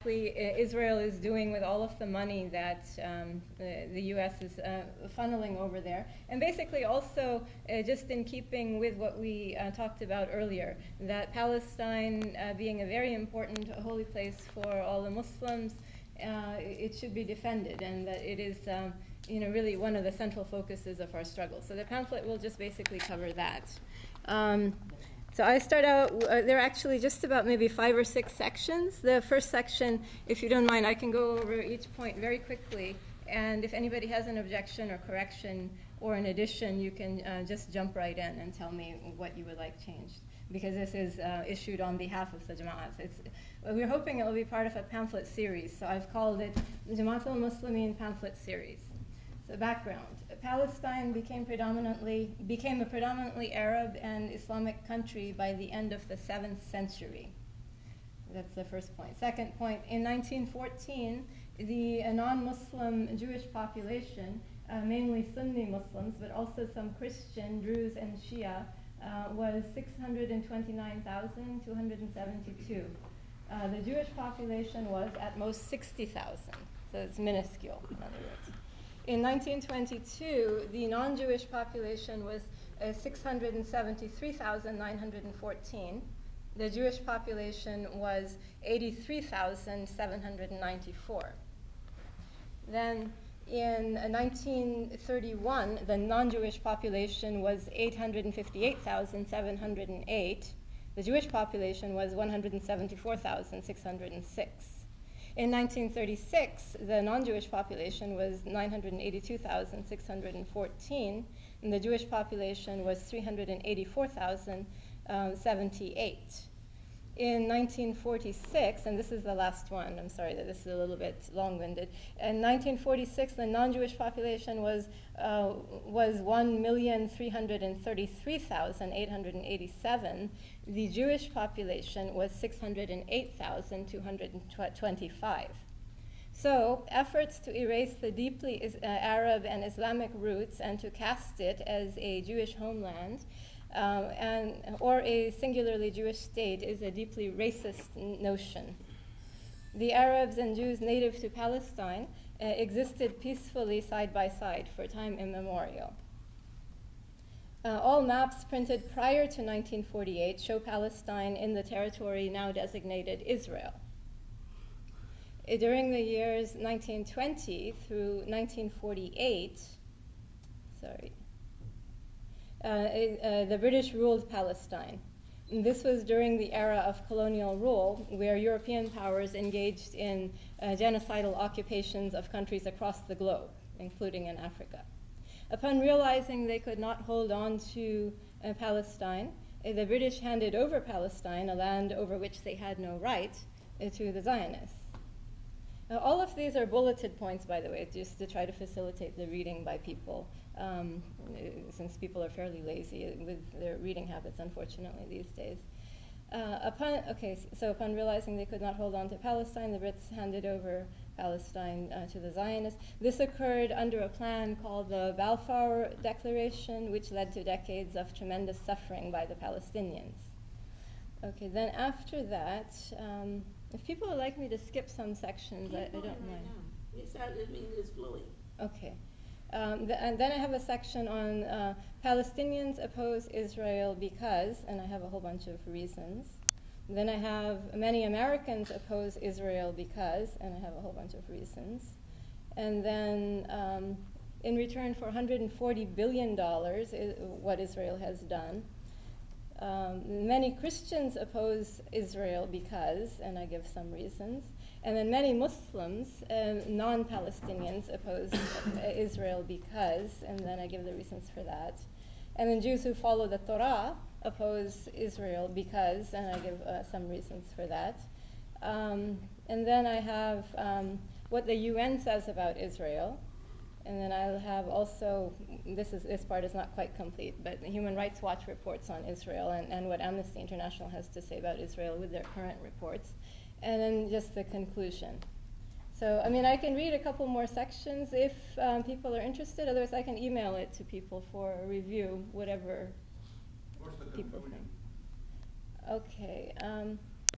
Israel is doing with all of the money that the U.S. is funneling over there. And basically also, just in keeping with what we talked about earlier, that Palestine being a very important holy place for all the Muslims, it should be defended, and that it is really one of the central focuses of our struggle. So the pamphlet will just basically cover that. So I start out, there are actually just about maybe 5 or 6 sections. The first section, if you don't mind, I can go over each point very quickly. And if anybody has an objection or correction or an addition, you can just jump right in and tell me what you would like changed. Because this is issued on behalf of the Jama'at. We're hoping it will be part of a pamphlet series. So I've called it the Jama'at al-Muslimin Pamphlet Series. So background. Palestine became a predominantly Arab and Islamic country by the end of the 7th century. That's the first point. Second point, in 1914, the non-Muslim Jewish population, mainly Sunni Muslims, but also some Christian, Druze, and Shia, was 629,272. The Jewish population was at most 60,000, so it's minuscule, in other words. In 1922, the non-Jewish population was 673,914. The Jewish population was 83,794. Then in 1931, the non-Jewish population was 858,708. The Jewish population was 174,606. In 1936, the non-Jewish population was 982,614, and the Jewish population was 384,078. In 1946, and this is the last one, I'm sorry that this is a little bit long-winded. In 1946, the non-Jewish population was 1,333,887. The Jewish population was 608,225. So, efforts to erase the deeply Arab and Islamic roots and to cast it as a Jewish homeland or a singularly Jewish state is a deeply racist notion. The Arabs and Jews native to Palestine existed peacefully side by side for time immemorial. All maps printed prior to 1948 show Palestine in the territory now designated Israel. During the years 1920 through 1948, the British ruled Palestine. And this was during the era of colonial rule, where European powers engaged in genocidal occupations of countries across the globe, including in Africa. Upon realizing they could not hold on to Palestine, the British handed over Palestine, a land over which they had no right, to the Zionists. All of these are bulleted points, by the way, just to try to facilitate the reading by people, since people are fairly lazy with their reading habits, unfortunately, these days. Upon realizing they could not hold on to Palestine, the Brits handed over Palestine to the Zionists. This occurred under a plan called the Balfour Declaration, which led to decades of tremendous suffering by the Palestinians. Okay, then after that, if people would like me to skip some sections, I don't mind. It's flowing. Okay. And then I have a section on Palestinians oppose Israel because, and I have a whole bunch of reasons. Then I have many Americans oppose Israel because, and I have a whole bunch of reasons. And then in return for $140 billion, what Israel has done. Many Christians oppose Israel because, and I give some reasons. And then many Muslims, non-Palestinians, oppose Israel because, and then I give the reasons for that. And then Jews who follow the Torah oppose Israel because, and I give some reasons for that. And then I have what the UN says about Israel. And then I'll have also, this part is not quite complete, but the Human Rights Watch reports on Israel and what Amnesty International has to say about Israel with their current reports. And then just the conclusion. So, I mean, I can read a couple more sections if people are interested. Otherwise, I can email it to people for review, whatever What's the people conclusion? think. Okay.